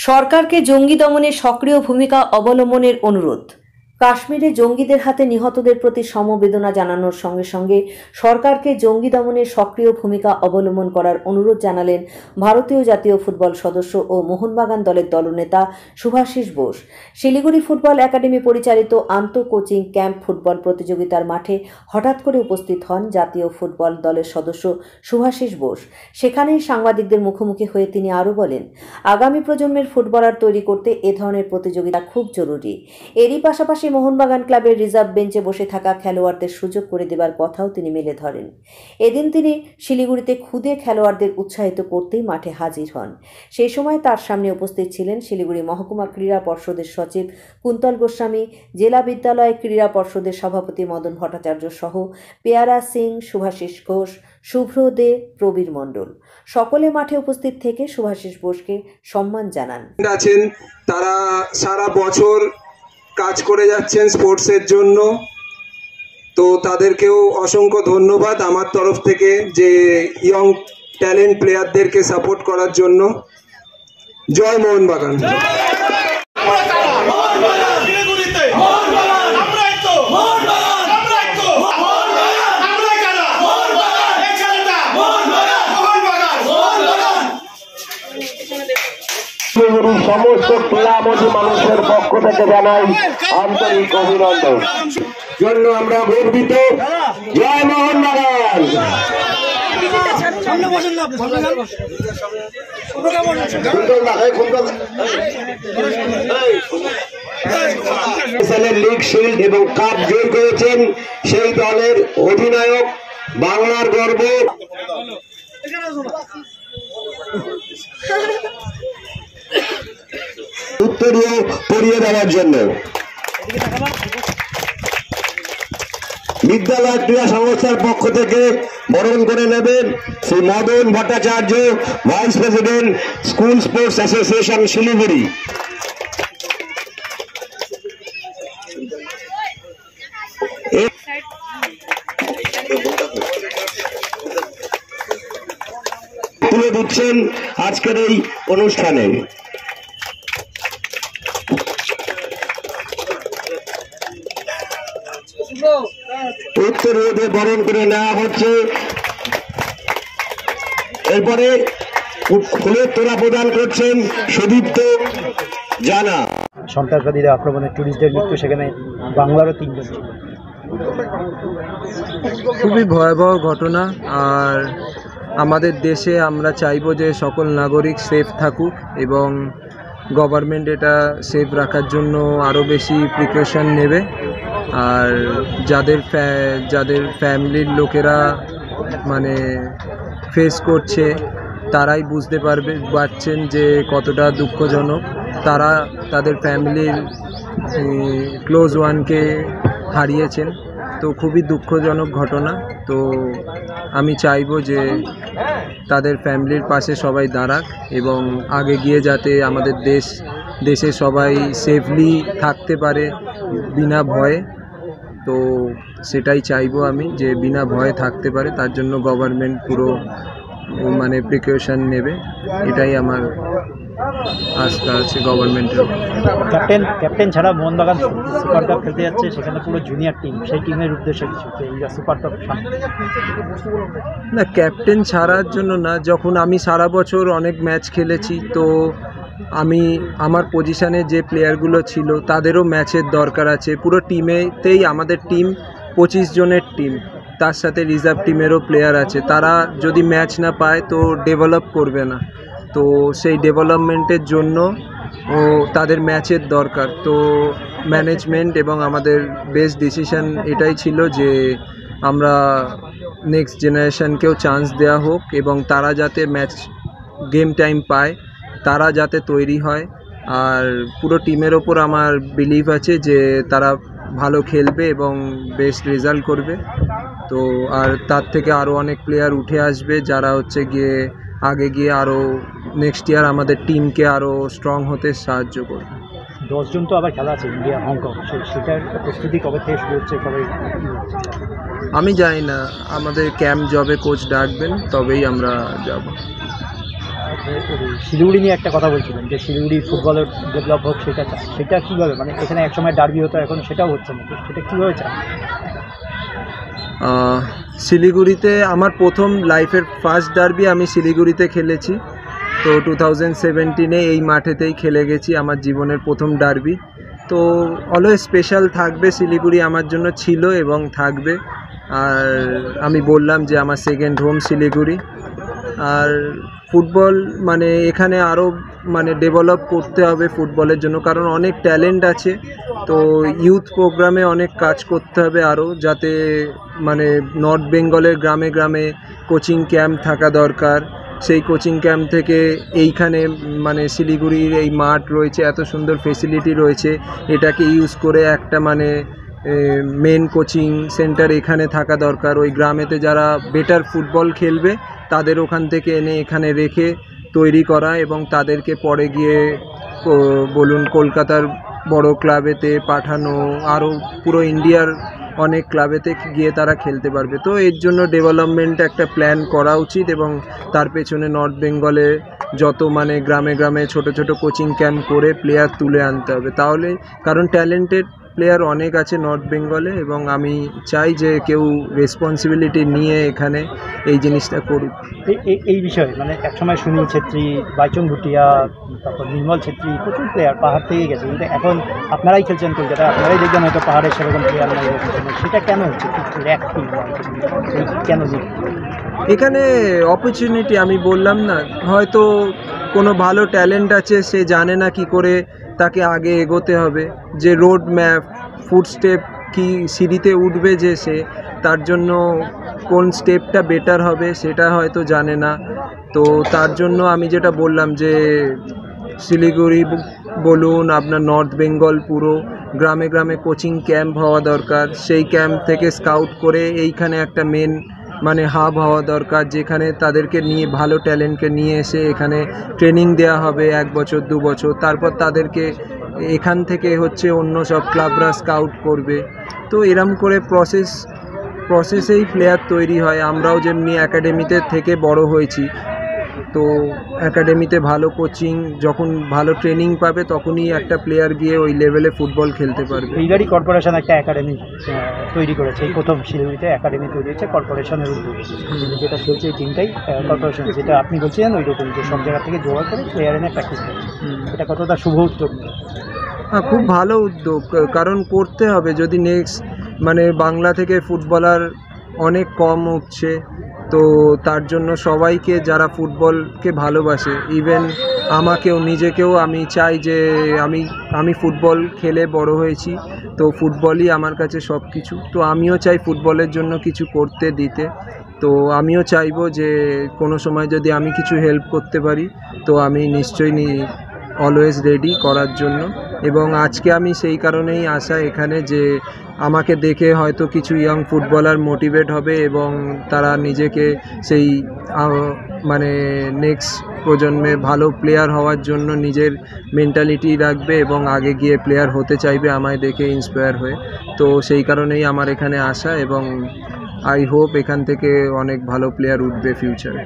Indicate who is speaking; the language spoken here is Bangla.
Speaker 1: সরকারকে জঙ্গি দমনে সক্রিয় ভূমিকা অবলম্বনের অনুরোধ। কাশ্মীরে জঙ্গিদের হাতে নিহতদের প্রতি সমবেদনা জানানোর সঙ্গে সঙ্গে সরকারকে জঙ্গি দমনে সক্রিয় ভূমিকা অবলম্বন করার অনুরোধ জানালেন ভারতীয় জাতীয় ফুটবল সদস্য ও মোহনবাগান দলের দলনেতা শুভাশিস বোস। শিলিগুড়ি ফুটবল একাডেমি পরিচালিত আন্তঃ কোচিং ক্যাম্প ফুটবল প্রতিযোগিতার মাঠে হঠাৎ করে উপস্থিত হন জাতীয় ফুটবল দলের সদস্য শুভাশিস বোস। সেখানেই সাংবাদিকদের মুখোমুখি হয়ে তিনি আরও বলেন, আগামী প্রজন্মের ফুটবলার তৈরি করতে এ ধরনের প্রতিযোগিতা খুব জরুরি। এরই পাশাপাশি মোহনবাগান ক্লাবের রিজার্ভ বেঞ্চে বসে থাকা খেলোয়াড়দের সুযোগ করে দেবার কথাও তিনি মেলে ধরেন। এদিন তিনি শিলিগুড়িতে খুদে খেলোয়াড়দের উৎসাহিত করতেই মাঠে হাজির হন। সেই সময় তার সামনে উপস্থিত ছিলেন শিলিগুড়ি মহকুমা ক্রীড়া পর্ষদের সচিব কুন্তল গোস্বামী, জেলা বিদ্যালয় ক্রীড়া পর্ষদের সভাপতি মদন ভট্টাচার্য সহ পেয়ারা সিং, শুভাশিস ঘোষ, শুভ্র দে, প্রবীর মণ্ডল সকলে মাঠে উপস্থিত থেকে শুভাশিস বোসকে সম্মান জানান।
Speaker 2: তারা সারা বছর কাজ করে যাচ্ছেন স্পোর্টসের জন্য, তো তাদেরকেও অসংখ্য ধন্যবাদ আমার তরফ থেকে যে ইয়ং ট্যালেন্ট প্লেয়ারদেরকে সাপোর্ট করার জন্য। জয় মোহনবাগান।
Speaker 3: সমস্ত ক্রীড়ামোদী মানুষের পক্ষ থেকে জানাই আন্তরিক অভিনন্দন। জন্য আমরা গর্বিত। জয় মোহনবাগান। লিগ শিল্ড এবং কাপ জয় করেছেন সেই দলের অধিনায়ক, বাংলার গর্ব। উত্তরীয় পরিয়ে দেওয়ার জন্য বিদ্যালয় ক্রীড়া সংস্থার পক্ষ থেকে বরণ করে নেবেন Shri Madan Bhattacharya, vice president, school sports association Siliguri. তুলে দিচ্ছেন আজকের এই অনুষ্ঠানে। উত্তরীয় বরণ করে নেওয়া হচ্ছে। এরপরে ফুলের তোড়া প্রদান করছেন সুদীপ্ত জানা।
Speaker 4: সন্ত্রাসবাদীরা আক্রমণে টুরিস্টদের মৃত্যু, সেখানে বাংলারও 3 জন ছিল।
Speaker 5: খুবই ভয়াবহ ঘটনা। আর আমাদের দেশে আমরা চাইবো যে সকল নাগরিক সেফ থাকুক এবং গভর্নমেন্ট এটা সেফ রাখার জন্য আরও বেশি প্রিকশন নেবে। আর যাদের ফ্যামিলির লোকেরা মানে ফেস করছে তারাই বুঝতে পারছেন যে কতটা দুঃখজনক। তারা তাদের ফ্যামিলির ক্লোজ ওয়ানকে হারিয়েছেন, তো খুবই দুঃখজনক ঘটনা। তো আমি চাইবো যে তাদের ফ্যামিলির পাশে সবাই দাঁড়াক এবং আগে গিয়ে যাতে আমাদের দেশে সবাই সেফলি থাকতে পারে বিনা ভয়ে। তো সেটাই চাইবো আমি, যে বিনা ভয়ে থাকতে পারে, তার জন্য গভর্নমেন্ট পুরো মানে প্রিকশন নেবে, এটাই আমার আস্থা আছে গভর্নমেন্টের।
Speaker 4: ক্যাপ্টেন ছাড়া মোহনবাগান সুপার কাপ খেলতে যাচ্ছে, সেখানে পুরো জুনিয়র টিম, সেই টিমের উদ্দেশ্যে কিছু সুপার কাপ
Speaker 5: না, ক্যাপ্টেন ছাড়ার জন্য না। যখন আমি সারা বছর অনেক ম্যাচ খেলেছি, তো আমার পজিশানে যে প্লেয়ারগুলো ছিল তাদেরও ম্যাচের দরকার আছে। পুরো টিমেতেই আমাদের টিম 25 জনের টিম, তার সাথে রিজার্ভ টিমেরও প্লেয়ার আছে। তারা যদি ম্যাচ না পায় তো ডেভেলপ করবে না, তো সেই ডেভেলপমেন্টের জন্য তাদের ম্যাচের দরকার। তো ম্যানেজমেন্ট এবং আমাদের বেস্ট ডিসিশন এটাই ছিল যে আমরা নেক্সট জেনারেশনকেও চান্স দেওয়া হোক এবং তারা যাতে গেম টাইম পায়, তারা যাতে তৈরি হয়। আর পুরো টিমের ওপর আমার বিলিভ আছে যে তারা ভালো খেলবে এবং বেস্ট রেজাল্ট করবে। তো আর তার থেকে আরও অনেক প্লেয়ার উঠে আসবে যারা আগে গিয়ে আরও নেক্সট ইয়ার আমাদের টিমকে আরও স্ট্রং হতে সাহায্য করবে।
Speaker 4: 10 জন তো আবার খেলা আছে ইন্ডিয়া হংকং, সেটার প্রস্তুতি কবে থেকে শুরু হচ্ছে, কবে?
Speaker 5: আমি জানি না, আমাদের ক্যাম্প জবে কোচ ডাকবেন তবেই আমরা যাব।
Speaker 4: শিলিগুড়ি নিয়ে একটা কথা বলছিলেন যে শিলিগুড়ি ফুটবলের ডেভেলপ হোক, সেটা কীভাবে, মানে এখানে একসময় ডার্বি হতো, এখন সেটাও হচ্ছে না, সেটা কীভাবে চান?
Speaker 5: শিলিগুড়িতে আমার প্রথম লাইফের ফার্স্ট ডার্বি আমি শিলিগুড়িতে খেলেছি। তো 2017-এ এই মাঠেতেই খেলে গেছি আমার জীবনের প্রথম ডার্বি। তো অলওয়েজ স্পেশাল থাকবে শিলিগুড়ি আমার জন্য, ছিল এবং থাকবে। আর আমি বললাম যে আমার সেকেন্ড হোম শিলিগুড়ি। আর ফুটবল মানে এখানে আরও মানে ডেভেলপ করতে হবে ফুটবলের জন্য, কারণ অনেক ট্যালেন্ট আছে। তো ইউথ প্রোগ্রামে অনেক কাজ করতে হবে আরও, যাতে মানে নর্থ বেঙ্গলের গ্রামে গ্রামে কোচিং ক্যাম্প থাকা দরকার। সেই কোচিং ক্যাম্প থেকে এইখানে মানে শিলিগুড়ির এই মাঠ রয়েছে, এত সুন্দর ফেসিলিটি রয়েছে, এটাকে ইউজ করে একটা মানে মেন কোচিং সেন্টার এখানে থাকা দরকার। ওই গ্রামেতে যারা বেটার ফুটবল খেলবে তাদের ওখান থেকে এনে এখানে রেখে তৈরি করা, এবং তাদেরকে পরে গিয়ে বলুন কলকাতার বড় ক্লাবেতে পাঠানো, আরও পুরো ইন্ডিয়ার অনেক ক্লাবেতে গিয়ে তারা খেলতে পারবে। তো এর জন্য ডেভেলপমেন্ট একটা প্ল্যান করা উচিত, এবং তার পেছনে নর্থ বেঙ্গলে যত মানে গ্রামে গ্রামে ছোট ছোট কোচিং ক্যাম্প করে প্লেয়ার তুলে আনতে হবে, তাহলে কারণ ট্যালেন্টেড প্লেয়ার অনেক আছে নর্থ বেঙ্গলে, এবং আমি চাই যে কেউ রেসপন্সিবিলিটি নিয়ে এখানে এই জিনিসটা করুক।
Speaker 4: এই বিষয়ে মানে একসময় সুনীল ছেত্রী, বাইচুং ভুটিয়া, তারপর নির্মল ছেত্রী, প্রচুর প্লেয়ার পাহাড় থেকে গেছে, কিন্তু এখন আপনারাই খেলছেন কলকাতায়, আপনারাই দেখবেন হয়তো পাহাড়ের সেরকম প্লেয়ার নাই। সেটা কেন হচ্ছে, কেন?
Speaker 5: এখানে অপরচুনিটি আমি বললাম না, হয়তো কোনো ভালো ট্যালেন্ট আছে, সে জানে না কি করে তাকে আগে এগোতে হবে, যে রোড ম্যাপ ফুটস্টেপ কি সিঁড়িতে উঠবে, যে সে তার জন্য কোন স্টেপটা বেটার হবে সেটা হয়তো জানে না। তো তার জন্য আমি যেটা বললাম যে শিলিগুড়ি বলুন, আপনার নর্থ বেঙ্গল পুরো গ্রামে গ্রামে কোচিং ক্যাম্প হওয়া দরকার। সেই ক্যাম্প থেকে স্কাউট করে এইখানে একটা মেন মানে হাব হওয়া দরকার, যেখানে তাদেরকে নিয়ে ভালো ট্যালেন্টকে নিয়ে এসে এখানে ট্রেনিং দেওয়া হবে 1 বছর 2 বছর, তারপর তাদেরকে এখান থেকে হচ্ছে অন্য সব ক্লাবরা স্কাউট করবে। তো এরম করে প্রসেসেই প্লেয়ার তৈরি হয়। আমরাও যেমনি একাডেমিতে থেকে বড় হয়েছি, তো একাডেমিতে ভালো কোচিং যখন ভালো ট্রেনিং পাবে তখনই একটা প্লেয়ার গিয়ে ওই লেভেলে ফুটবল খেলতে পারবে।
Speaker 4: এইবারই কর্পোরেশন একটা একাডেমি তৈরি করেছে, এই প্রথম শিলিগুড়িতে একাডেমি তৈরি হচ্ছে কর্পোরেশনের উদ্যোগে, যেটা চলছে এই টিমটাই কর্পোরেশন, যেটা আপনি বলছিলেন ওই রকম যে সব জায়গা থেকে জোগাড় করে প্লেয়ার এনে প্র্যাকটিস করছে। এটা কতটা শুভ উদ্যোগ?
Speaker 5: হ্যাঁ, খুব ভালো উদ্যোগ, কারণ করতে হবে। যদি নেক্সট মানে বাংলা থেকে ফুটবলার অনেক কম উঠছে, তো তার জন্য সবাইকে যারা ফুটবলকে ভালোবাসে, ইভেন আমাকেও নিজেকেও, আমি চাই যে আমি ফুটবল খেলে বড় হয়েছি, তো ফুটবলই আমার কাছে সব কিছু। তো আমিও চাই ফুটবলের জন্য কিছু করতে দিতে। তো আমিও চাইবো যে কোনো সময় যদি আমি কিছু হেল্প করতে পারি, তো আমি নিশ্চয়ই অলওয়েজ রেডি করার জন্য। এবং আজকে আমি সেই কারণেই আসা এখানে, যে আমাকে দেখে হয়তো কিছু ইয়ং ফুটবলার মোটিভেট হবে, এবং তারা নিজেকে সেই মানে নেক্সট প্রজন্মে ভালো প্লেয়ার হওয়ার জন্য নিজের মেন্টালিটি রাখবে, এবং আগে গিয়ে প্লেয়ার হতে চাইবে আমায় দেখে ইন্সপায়ার হয়ে। তো সেই কারণেই আমার এখানে আসা, এবং আই হোপ এখান থেকে অনেক ভালো প্লেয়ার উঠবে ফিউচারে।